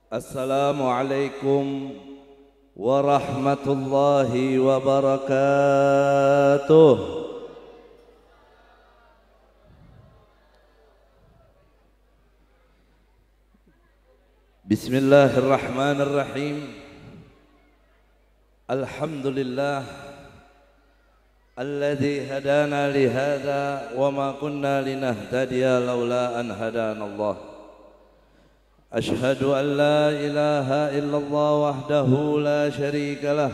Assalamualaikum warahmatullahi wabarakatuh. Bismillahirrahmanirrahim. Alhamdulillah alladzi hadana li hadza wa ma kunna linahtadiya laula an hadana Allah. Ashhadu an la ilaha illallah wahdahu la syarika lah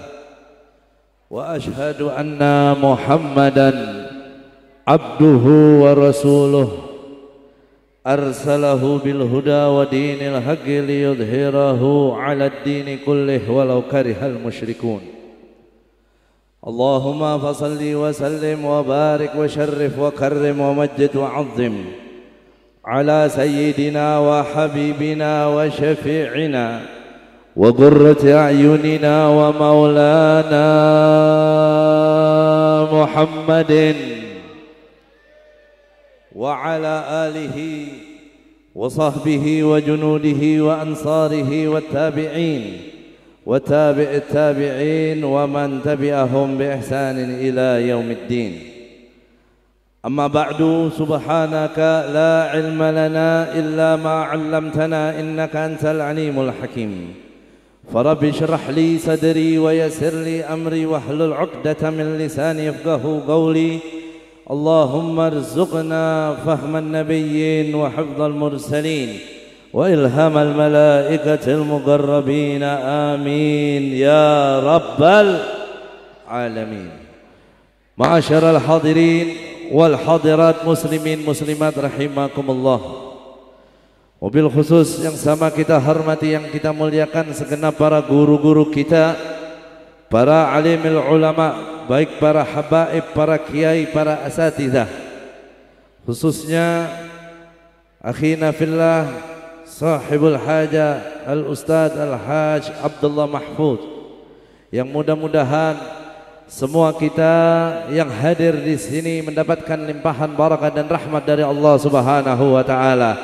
wa ashhadu anna Muhammadan abduhu wa rasuluh arsalahu bil huda wa dinil haqqi liyudhhirahu 'ala ad-dini kullih walau karihal musyrikun. Allahumma fasalli wa sallim wa barik wa syarrif wa karrim wa majjid wa 'azzim على سيدنا وحبيبنا وشفيعنا وقرة أعيننا ومولانا محمد وعلى آله وصحبه وجنوده وأنصاره والتابعين وتابع التابعين ومن تبعهم بإحسان إلى يوم الدين. أما بعد سبحانك لا علم لنا إلا ما علمتنا إنك أنت العليم الحكيم. فرب اشرح لي صدري ويسر لي أمري واحلل عقدة من لساني يفقهوا قولي. اللهم ارزقنا فهم النبيين وحفظ المرسلين وإلهام الملائكة المقربين آمين يا رب العالمين. معاشر الحاضرين wal hadirat muslimin muslimat rahimakumullah. Wabil khusus yang sama kita hormati, yang kita muliakan segenap para guru-guru kita, para alimil ulama, baik para habaib, para kiai, para asatidzah, khususnya akhina fillah sahibul haja al-ustadz al-haj Abdullah Mahfud, yang mudah-mudahan semua kita yang hadir di sini mendapatkan limpahan barakah dan rahmat dari Allah Subhanahu wa taala.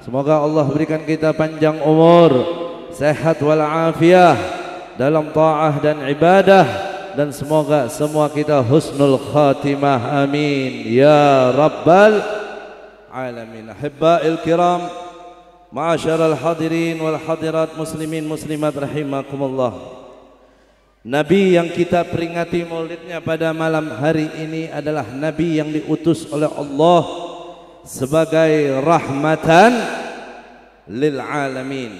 Semoga Allah berikan kita panjang umur, sehat wal afiah dalam taat dan ibadah, dan semoga semua kita husnul khatimah. Amin ya rabbal alamin. Ahibba'il kiram, ma'asyaral hadirin wal hadirat muslimin muslimat rahimakumullah. Nabi yang kita peringati maulidnya pada malam hari ini adalah Nabi yang diutus oleh Allah sebagai rahmatan lil alamin.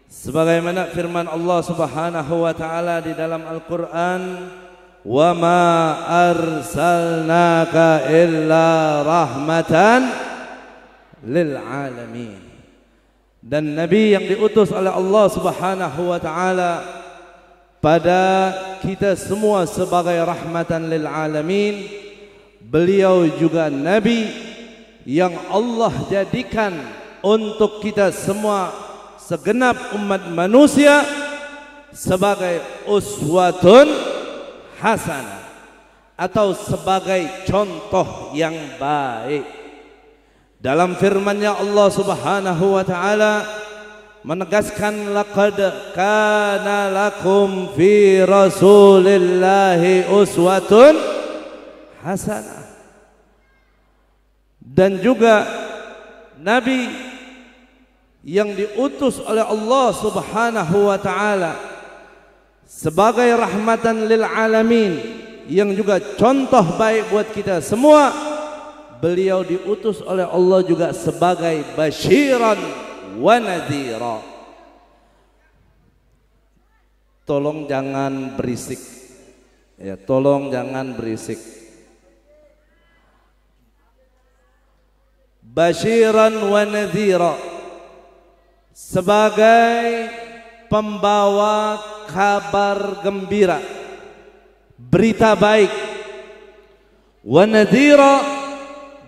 Sebagaimana firman Allah Subhanahu wa taala di dalam Al-Qur'an, "Wa ma arsalnaka illa rahmatan lil alamin." Dan Nabi yang diutus oleh Allah Subhanahu wa taala pada kita semua sebagai rahmatan lil alamin. Beliau juga Nabi yang Allah jadikan untuk kita semua segenap umat manusia sebagai uswatun hasanah, atau sebagai contoh yang baik. Dalam firman-Nya Allah Subhanahu wa taala menegaskan, laqad kana lakum fi rasulillahi uswatun hasanah. Dan juga Nabi yang diutus oleh Allah Subhanahu wa taala sebagai rahmatan lil alamin, yang juga contoh baik buat kita semua. Beliau diutus oleh Allah juga sebagai basyiran wa nadhira. Tolong jangan berisik, ya, tolong jangan berisik. Basyiran wa nadhira, sebagai pembawa kabar gembira, berita baik. Wa nadhira,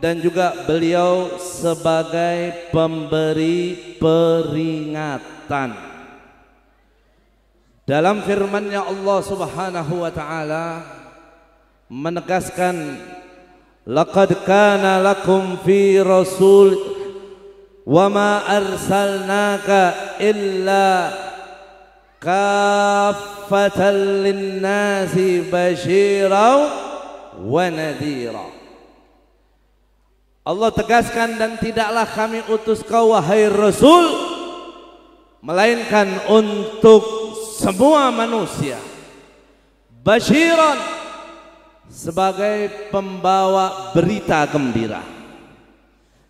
dan juga beliau sebagai pemberi peringatan. Dalam firman-Nya Allah Subhanahu wa taala menegaskan, laqad kana lakum fi rasul wa ma arsalnaka illa kaffatan linnasi basyiran wa nadhira. Allah tegaskan, dan tidaklah kami utus kau wahai Rasul melainkan untuk semua manusia, basyiran, sebagai pembawa berita gembira,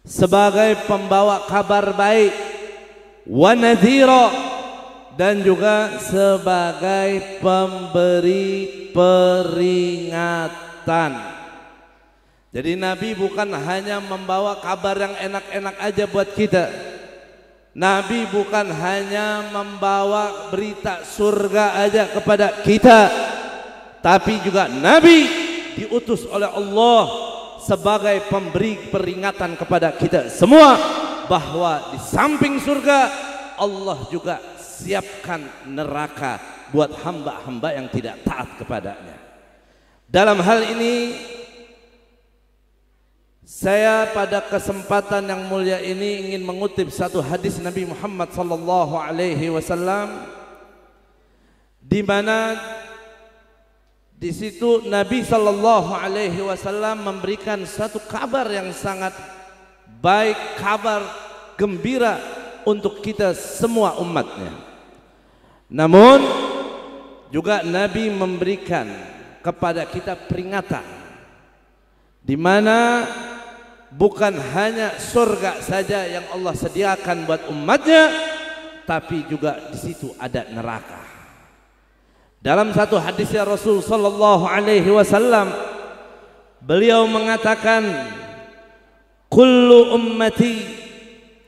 sebagai pembawa kabar baik, wa nadhira, dan juga sebagai pemberi peringatan. Jadi Nabi bukan hanya membawa kabar yang enak-enak aja buat kita. Nabi bukan hanya membawa berita surga aja kepada kita, tapi juga Nabi diutus oleh Allah sebagai pemberi peringatan kepada kita semua bahwa di samping surga Allah juga siapkan neraka buat hamba-hamba yang tidak taat kepadanya. Dalam hal ini saya pada kesempatan yang mulia ini ingin mengutip satu hadis Nabi Muhammad sallallahu alaihi wasallam, di mana di situ Nabi sallallahu alaihi wasallam memberikan satu kabar yang sangat baik, kabar gembira untuk kita semua umatnya. Namun juga Nabi memberikan kepada kita peringatan, di mana bukan hanya surga saja yang Allah sediakan buat umatnya, tapi juga di situ ada neraka. Dalam satu hadisnya Rasul sallallahu alaihi wasallam, beliau mengatakan, kullu ummati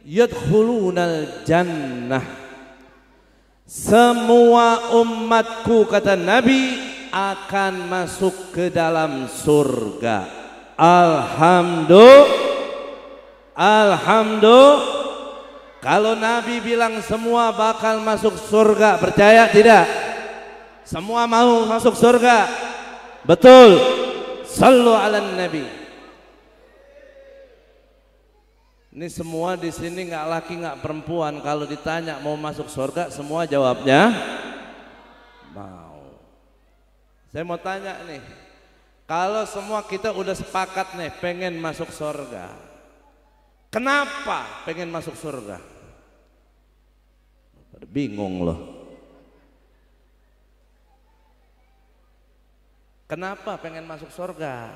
yadkhulunal jannah. Semua umatku, kata Nabi, akan masuk ke dalam surga. Alhamdulillah. Kalau Nabi bilang semua bakal masuk surga, percaya tidak? Semua mau masuk surga? Betul. Sallu ala Nabi. Ini semua di sini nggak laki nggak perempuan. Kalau ditanya mau masuk surga, semua jawabnya mau. Saya mau tanya nih, kalau semua kita udah sepakat nih pengen masuk surga, kenapa pengen masuk surga? Bingung loh. Kenapa pengen masuk surga?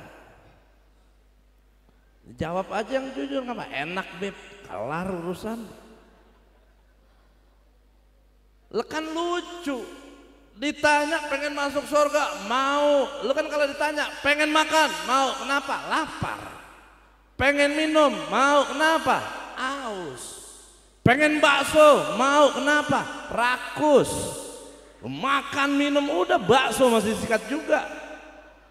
Jawab aja yang jujur, nggak apa? Enak beb, kelar urusan. Lekan lucu. Ditanya pengen masuk surga, mau. Lu kan kalau ditanya pengen makan, mau. Kenapa? Lapar. Pengen minum, mau. Kenapa? Aus. Pengen bakso, mau. Kenapa? Rakus. Makan minum udah, bakso masih sikat juga.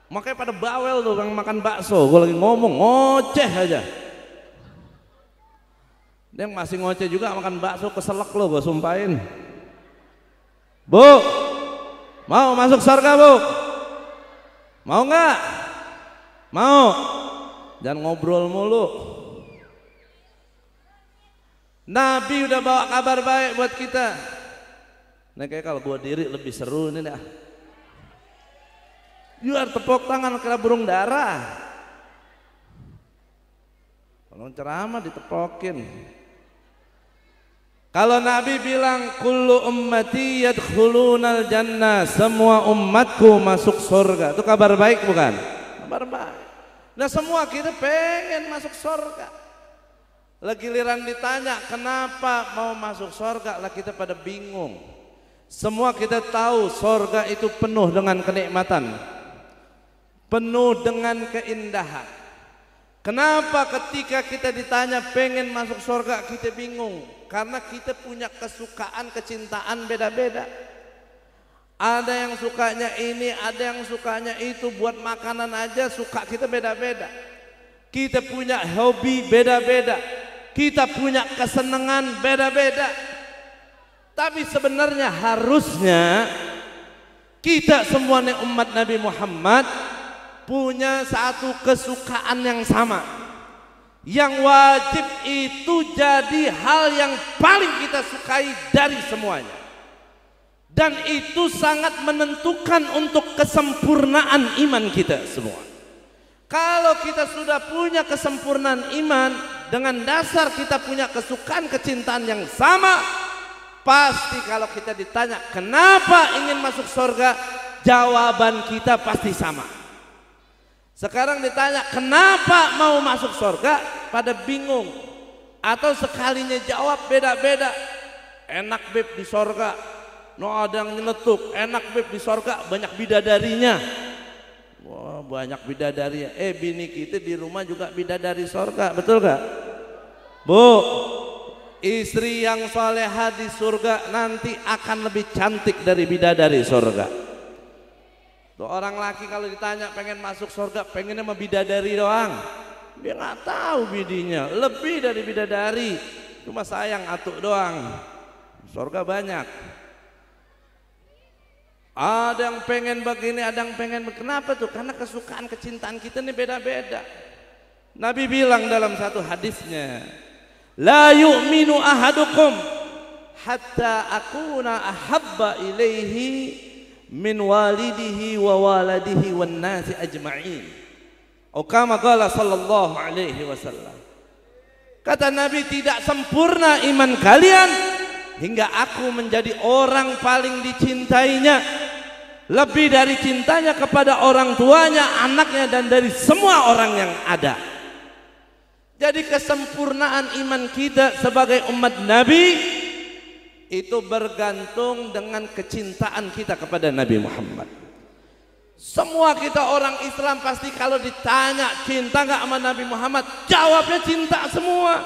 Makanya pada bawel tuh yang makan bakso. Gue lagi ngomong ngoceh aja. Dia yang masih ngoceh juga makan bakso, keselak lo gue sumpahin. Bu, mau masuk surga bu? Mau nggak? Mau. Jangan ngobrol mulu. Nabi udah bawa kabar baik buat kita. Nah kayak kalau gua diri lebih seru ini dah. Biar tepuk tangan kena burung dara. Kalau ceramah ditepokin. Kalau Nabi bilang kullu ummati yadkhulunal jannah, semua umatku masuk surga, itu kabar baik bukan? Kabar baik. Nah semua kita pengen masuk surga. Lagi giliran ditanya kenapa mau masuk surga, lah kita pada bingung. Semua kita tahu surga itu penuh dengan kenikmatan, penuh dengan keindahan. Kenapa ketika kita ditanya pengen masuk surga kita bingung? Karena kita punya kesukaan, kecintaan beda-beda. Ada yang sukanya ini, ada yang sukanya itu. Buat makanan aja suka kita beda-beda. Kita punya hobi beda-beda. Kita punya kesenangan beda-beda. Tapi sebenarnya harusnya kita semua nih umat Nabi Muhammad punya satu kesukaan yang sama, yang wajib itu jadi hal yang paling kita sukai dari semuanya, dan itu sangat menentukan untuk kesempurnaan iman kita semua. Kalau kita sudah punya kesempurnaan iman, dengan dasar kita punya kesukaan kecintaan yang sama, pasti kalau kita ditanya kenapa ingin masuk surga, jawaban kita pasti sama. Sekarang ditanya kenapa mau masuk surga, pada bingung, atau sekalinya jawab beda-beda. Enak beb di surga, no ada yang nyeletuk. Enak beb di surga, banyak bidadarinya. Wah, banyak bidadari. Bini kita di rumah juga bidadari surga, betul gak? Bu, istri yang soleha di surga nanti akan lebih cantik dari bidadari surga. Tuh orang laki kalau ditanya pengen masuk surga, pengennya sama bidadari doang. Dia nggak tahu bidinya, lebih dari bidadari. Cuma sayang atuk doang. Surga banyak. Ada yang pengen begini, ada yang pengen. Kenapa tuh? Karena kesukaan kecintaan kita ini beda-beda. Nabi bilang dalam satu hadisnya, la yu'minu ahadukum hatta akuna ahabba ilaihi min walidihi wa waladihi wan nasi ajma'in. Atau kama qala sallallahu alaihi wasallam. Kata Nabi, tidak sempurna iman kalian hingga aku menjadi orang paling dicintainya, lebih dari cintanya kepada orang tuanya, anaknya, dan dari semua orang yang ada. Jadi kesempurnaan iman kita sebagai umat Nabi itu bergantung dengan kecintaan kita kepada Nabi Muhammad. Semua kita orang Islam pasti kalau ditanya cinta gak sama Nabi Muhammad, jawabnya cinta semua.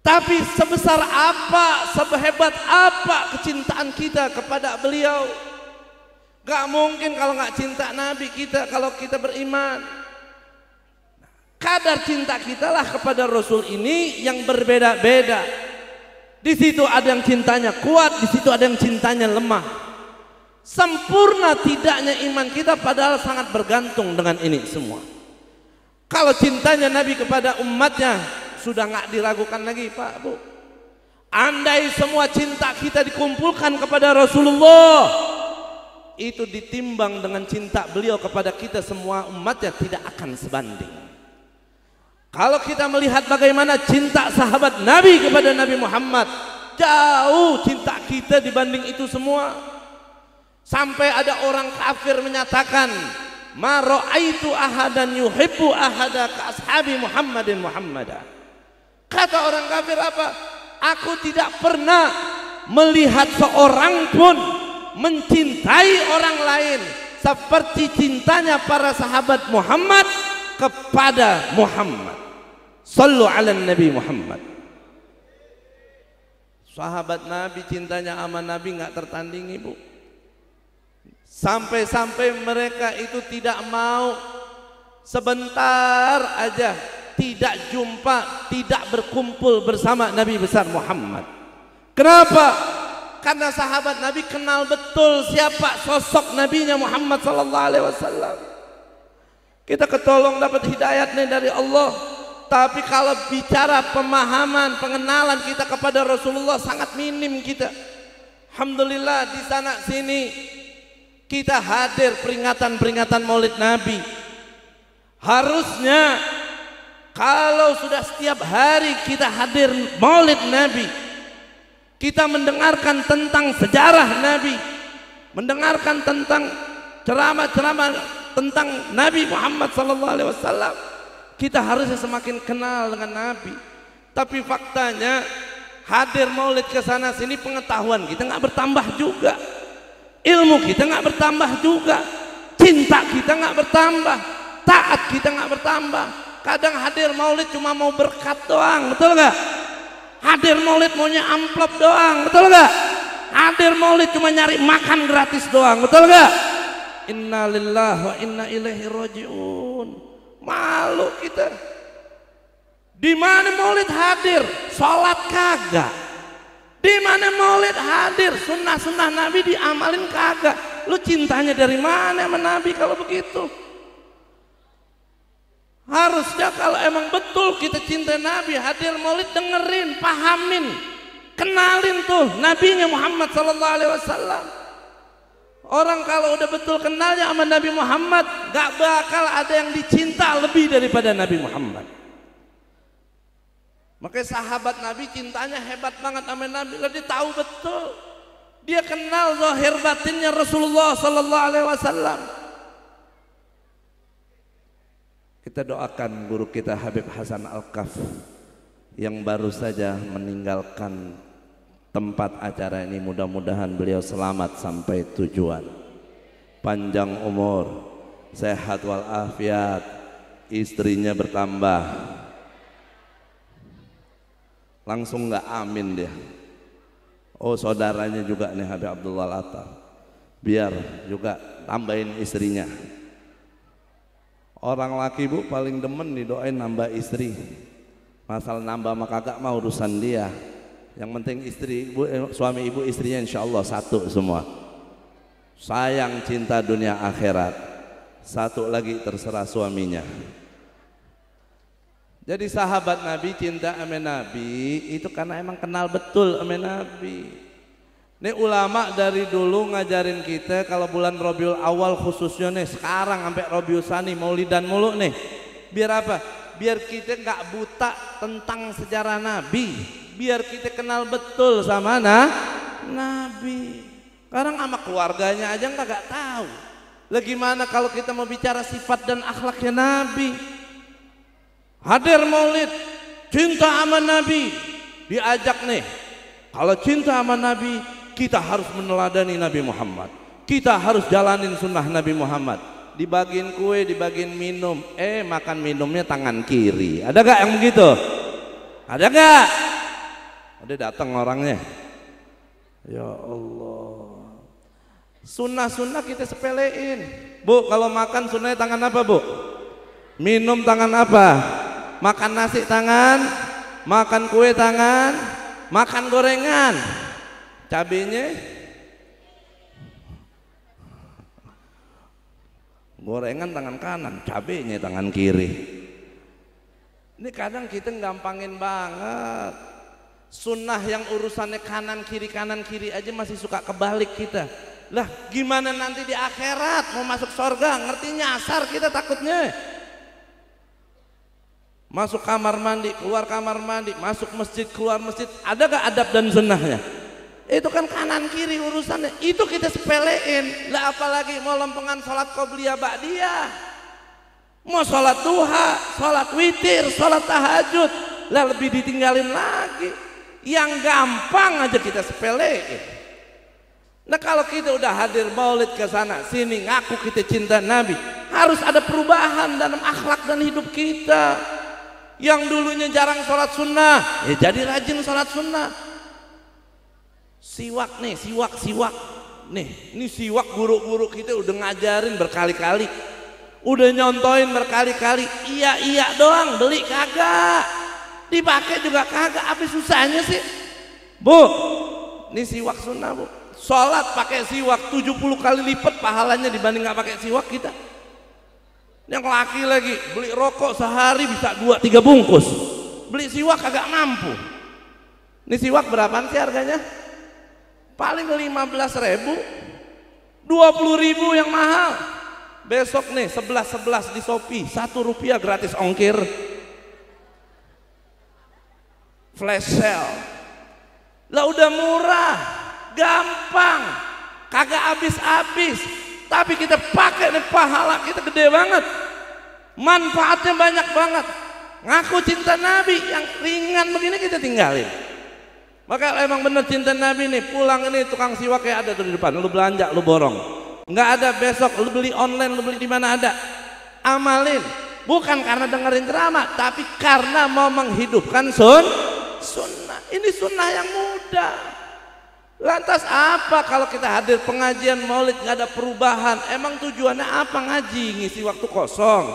Tapi sebesar apa, sehebat apa kecintaan kita kepada beliau? Gak mungkin kalau gak cinta Nabi kita, kalau kita beriman. Kadar cinta kita lah kepada Rasul ini yang berbeda-beda. Di situ ada yang cintanya kuat, di situ ada yang cintanya lemah. Sempurna tidaknya iman kita padahal sangat bergantung dengan ini semua. Kalau cintanya Nabi kepada umatnya sudah nggak diragukan lagi, Pak, Bu. Andai semua cinta kita dikumpulkan kepada Rasulullah, itu ditimbang dengan cinta beliau kepada kita semua umatnya, tidak akan sebanding. Kalau kita melihat bagaimana cinta sahabat Nabi kepada Nabi Muhammad, jauh cinta kita dibanding itu semua. Sampai ada orang kafir menyatakan, ma ra'aitu ahadan yuhibbu ahada ka ashabi Muhammadin Muhammadan. Kata orang kafir apa? Aku tidak pernah melihat seorang pun mencintai orang lain seperti cintanya para sahabat Muhammad kepada Muhammad. Sallu ala Nabi Muhammad. Sahabat Nabi cintanya sama Nabi nggak tertandingi, Bu. Sampai-sampai mereka itu tidak mau sebentar aja tidak jumpa, tidak berkumpul bersama Nabi besar Muhammad. Kenapa? Karena sahabat Nabi kenal betul siapa sosok Nabinya Muhammad sallallahu alaihi wasallam. Kita ketolong dapat hidayatnya dari Allah. Tapi kalau bicara pemahaman, pengenalan kita kepada Rasulullah sangat minim kita. Alhamdulillah di sana sini kita hadir peringatan-peringatan Maulid Nabi. Harusnya kalau sudah setiap hari kita hadir Maulid Nabi, kita mendengarkan tentang sejarah Nabi, mendengarkan tentang ceramah-ceramah tentang Nabi Muhammad SAW, kita harusnya semakin kenal dengan Nabi. Tapi faktanya hadir Maulid ke sana sini, pengetahuan kita nggak bertambah juga. Ilmu kita nggak bertambah juga, cinta kita nggak bertambah, taat kita nggak bertambah. Kadang hadir maulid cuma mau berkat doang, betul nggak? Hadir maulid maunya amplop doang, betul nggak? Hadir maulid cuma nyari makan gratis doang, betul nggak? Inna lillahi wa inna ilaihi rajiun. Malu kita. Di mana maulid hadir, sholat kagak. Di mana maulid hadir, sunnah-sunnah Nabi diamalin kagak. Lu cintanya dari mana sama Nabi kalau begitu? Harusnya kalau emang betul kita cinta Nabi, hadir maulid, dengerin, pahamin, kenalin tuh nabinya Muhammad sallallahu alaihi wasallam. Orang kalau udah betul kenalnya sama Nabi Muhammad, gak bakal ada yang dicinta lebih daripada Nabi Muhammad. Makanya sahabat Nabi cintanya hebat banget sama Nabi. Dia tahu betul, dia kenal zahir batinnya Rasulullah sallallahu alaihi wasallam. Kita doakan guru kita Habib Hasan Al-Kaf yang baru saja meninggalkan tempat acara ini. Mudah-mudahan beliau selamat sampai tujuan, panjang umur, sehat walafiat, istrinya bertambah. Langsung nggak amin dia. Oh, saudaranya juga nih Habib Abdullah Al-Attar, biar juga tambahin istrinya. Orang laki bu paling demen didoain nambah istri. Masalah nambah mah kagak mah urusan dia. Yang penting istri ibu, suami ibu istrinya insya Allah satu semua. Sayang cinta dunia akhirat. Satu lagi terserah suaminya. Jadi sahabat Nabi cinta sama Nabi itu karena emang kenal betul sama Nabi. Ini ulama dari dulu ngajarin kita kalau bulan Rabiul Awal khususnya nih, sekarang sampai Rabiul Tsani maulidan mulu nih. Biar apa? Biar kita nggak buta tentang sejarah Nabi, biar kita kenal betul sama Nabi. Sekarang sama keluarganya aja nggak tahu. Lah gimana kalau kita mau bicara sifat dan akhlaknya Nabi? Hadir maulid, cinta sama Nabi, diajak nih. Kalau cinta sama Nabi, kita harus meneladani Nabi Muhammad. Kita harus jalanin sunnah Nabi Muhammad. Dibagiin kue, dibagiin minum, makan minumnya tangan kiri. Ada gak yang begitu? Ada gak? Udah datang orangnya. Ya Allah. Sunnah-sunnah kita sepelein. Bu, kalau makan sunnahnya tangan apa bu? Minum tangan apa? Makan nasi tangan, makan kue tangan, makan gorengan. Cabenya gorengan tangan kanan, cabenya tangan kiri. Ini kadang kita gampangin banget. Sunnah yang urusannya kanan kiri aja masih suka kebalik kita. Lah gimana nanti di akhirat mau masuk surga, ngerti nyasar kita takutnya. Masuk kamar mandi, keluar kamar mandi, masuk masjid, keluar masjid, ada gak adab dan sunnahnya? Itu kan kanan kiri urusannya, itu kita sepelein. Lah apalagi mau lempengan sholat qobliyah ba'diyah, mau sholat duha, sholat witir, sholat tahajud, lah lebih ditinggalin lagi. Yang gampang aja kita sepelein. Nah kalau kita udah hadir maulid ke sana sini ngaku kita cinta Nabi, harus ada perubahan dalam akhlak dan hidup kita. Yang dulunya jarang sholat sunnah, ya jadi rajin sholat sunnah. Siwak nih, siwak nih, ini siwak guru-guru kita udah ngajarin berkali-kali, udah nyontoin berkali-kali. Iya doang, beli kagak, dipakai juga kagak. Apa susahnya sih bu? Ini siwak sunnah bu. Sholat pakai siwak 70 kali lipat pahalanya dibanding nggak pakai siwak kita. Yang laki lagi beli rokok sehari bisa 2-3 bungkus, beli siwak kagak mampu. Ini siwak berapaan sih harganya? Paling 15.000, 20.000 yang mahal. Besok nih 11 di Shopee, Rp1 gratis ongkir. Flash sale. Lah udah murah, gampang, kagak habis-habis. Tapi kita pakai nih, pahala kita gede banget, manfaatnya banyak banget. Ngaku cinta Nabi yang ringan begini kita tinggalin. Maka emang bener cinta Nabi nih, pulang ini tukang siwak kayak ada tuh di depan, lu belanja, lu borong. Nggak ada besok, lu beli online, lu beli di mana ada. Amalin, bukan karena dengerin ceramah, tapi karena mau menghidupkan sunnah. Ini sunnah yang mudah. Lantas apa kalau kita hadir pengajian maulid nggak ada perubahan? Emang tujuannya apa ngaji? Ngisi waktu kosong?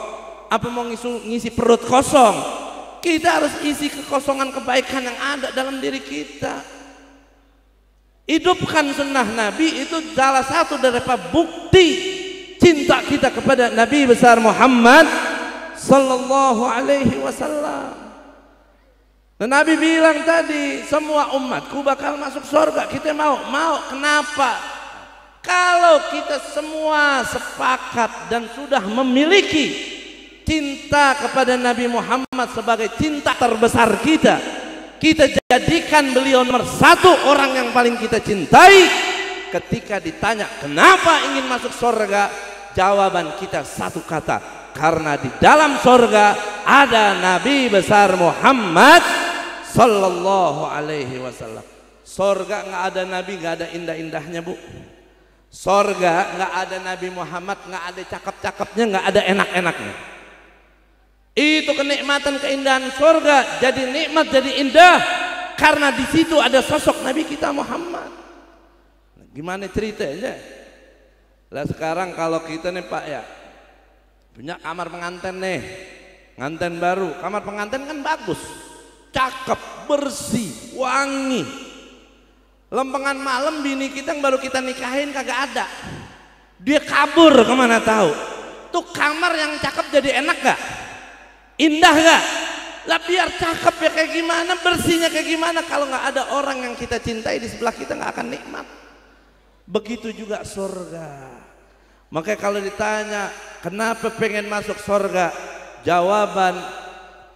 Apa mau ngisi perut kosong? Kita harus isi kekosongan kebaikan yang ada dalam diri kita. Hidupkan sunnah Nabi, itu salah satu dari bukti cinta kita kepada Nabi besar Muhammad sallallahu alaihi wasallam. Dan Nabi bilang tadi, semua umatku bakal masuk surga. Kita mau. Kenapa? Kalau kita semua sepakat dan sudah memiliki cinta kepada Nabi Muhammad sebagai cinta terbesar kita, kita jadikan beliau nomor satu orang yang paling kita cintai. Ketika ditanya kenapa ingin masuk surga, jawaban kita satu kata, karena di dalam surga ada Nabi besar Muhammad sallallahu alaihi wasallam. Surga nggak ada Nabi, nggak ada indah-indahnya, Bu. Surga nggak ada Nabi Muhammad, nggak ada cakep-cakepnya, nggak ada enak-enaknya. Itu kenikmatan keindahan surga, jadi nikmat, jadi indah karena di situ ada sosok Nabi kita Muhammad. Gimana ceritanya? Lah sekarang kalau kita nih Pak ya, punya kamar pengantin nih, pengantin baru, kamar pengantin kan bagus, cakep, bersih, wangi. Lempengan malam bini kita yang baru kita nikahin kagak ada, dia kabur kemana tahu. Tuh kamar yang cakep jadi enak gak? Indah gak? Lah biar cakep ya kayak gimana, bersihnya kayak gimana, kalau nggak ada orang yang kita cintai di sebelah kita nggak akan nikmat. Begitu juga surga. Makanya kalau ditanya kenapa pengen masuk surga, jawaban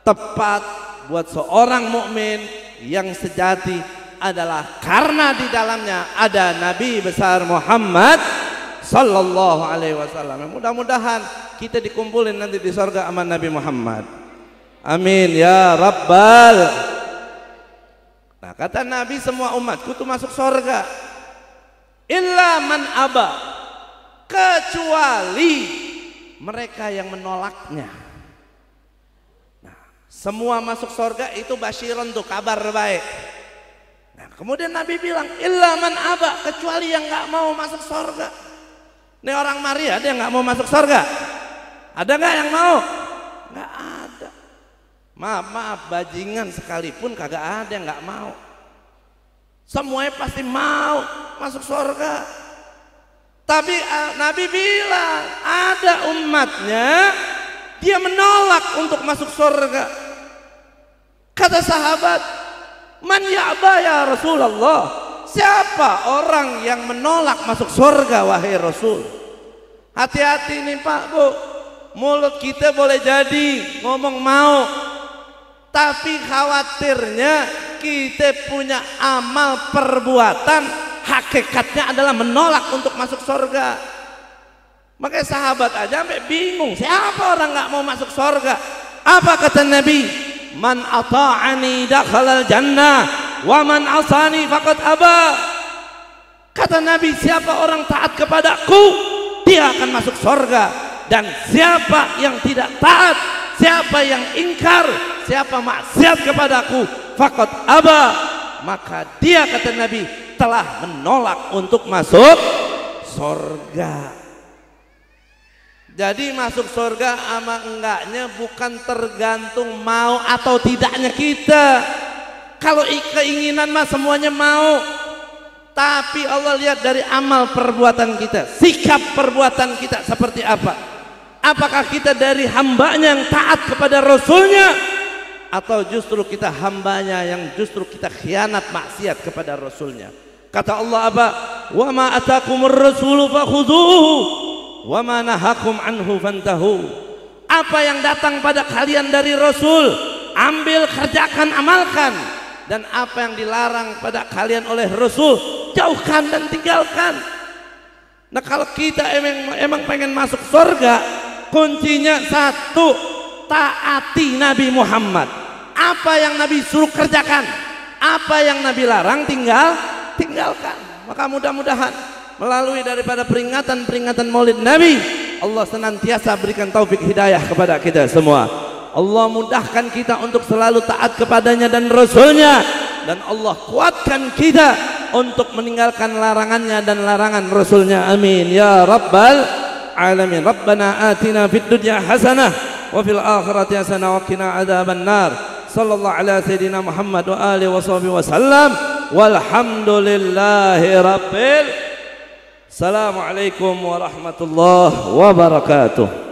tepat buat seorang mukmin yang sejati adalah karena di dalamnya ada Nabi besar Muhammad sallallahu alaihi wasallam. Mudah-mudahan kita dikumpulin nanti di surga sama Nabi Muhammad. Amin ya rabbal. Nah, kata Nabi, semua umatku tuh masuk surga. Illa man aba, kecuali mereka yang menolaknya. Nah, semua masuk surga itu basyiron tuh, kabar baik. Nah, kemudian Nabi bilang illa man aba, kecuali yang nggak mau masuk surga. Ini orang Maria ada yang nggak mau masuk surga? Ada nggak yang mau? Nggak ada. Maaf, bajingan sekalipun kagak ada yang nggak mau. Semuanya pasti mau masuk surga. Tapi Nabi bilang ada umatnya dia menolak untuk masuk surga. Kata sahabat, man ya'ba ya Rasulullah, siapa orang yang menolak masuk surga wahai Rasul? Hati-hati nih Pak, Bu, mulut kita boleh jadi ngomong mau, tapi khawatirnya kita punya amal perbuatan hakikatnya adalah menolak untuk masuk surga. Makanya sahabat aja sampai bingung, siapa orang nggak mau masuk surga? Apa kata Nabi? Man ata'ani dakhalal jannah wa man asani faqad aba. Kata Nabi, siapa orang taat kepadaku, dia akan masuk surga. Dan siapa yang tidak taat, siapa yang ingkar, siapa maksiat kepadaku, faqad aba, maka dia, kata Nabi, telah menolak untuk masuk surga. Jadi masuk surga ama enggaknya bukan tergantung mau atau tidaknya kita. Kalau keinginan mah semuanya mau, tapi Allah lihat dari amal perbuatan kita, sikap perbuatan kita seperti apa. Apakah kita dari hambanya yang taat kepada Rasulnya, atau justru kita hambanya yang justru kita khianat maksiat kepada Rasulnya. Kata Allah apa? Wa ma atakumur rasulu fakhudhuhu wa ma nahakum anhu fantahu. Apa yang datang pada kalian dari Rasul, ambil, kerjakan, amalkan. Dan apa yang dilarang pada kalian oleh Rasul, jauhkan dan tinggalkan. Nah, kalau kita emang pengen masuk surga, kuncinya satu, taati Nabi Muhammad. Apa yang Nabi suruh kerjakan, apa yang Nabi larang tinggalkan. Maka mudah-mudahan melalui daripada peringatan Maulid Nabi, Allah senantiasa berikan taufik hidayah kepada kita semua. Allah mudahkan kita untuk selalu taat kepadanya dan Rasulnya, dan Allah kuatkan kita untuk meninggalkan larangannya dan larangan Rasulnya. Amin ya rabbal alamin. Rabbana atina fid dunya hasanah wa fil akhirati hasanah wa qina adzaban nar. Sallallahu ala sayyidina Muhammad wa alihi wa sahbihi wasallam. Walhamdulillahi rabbil. Assalamualaikum warahmatullahi wabarakatuh.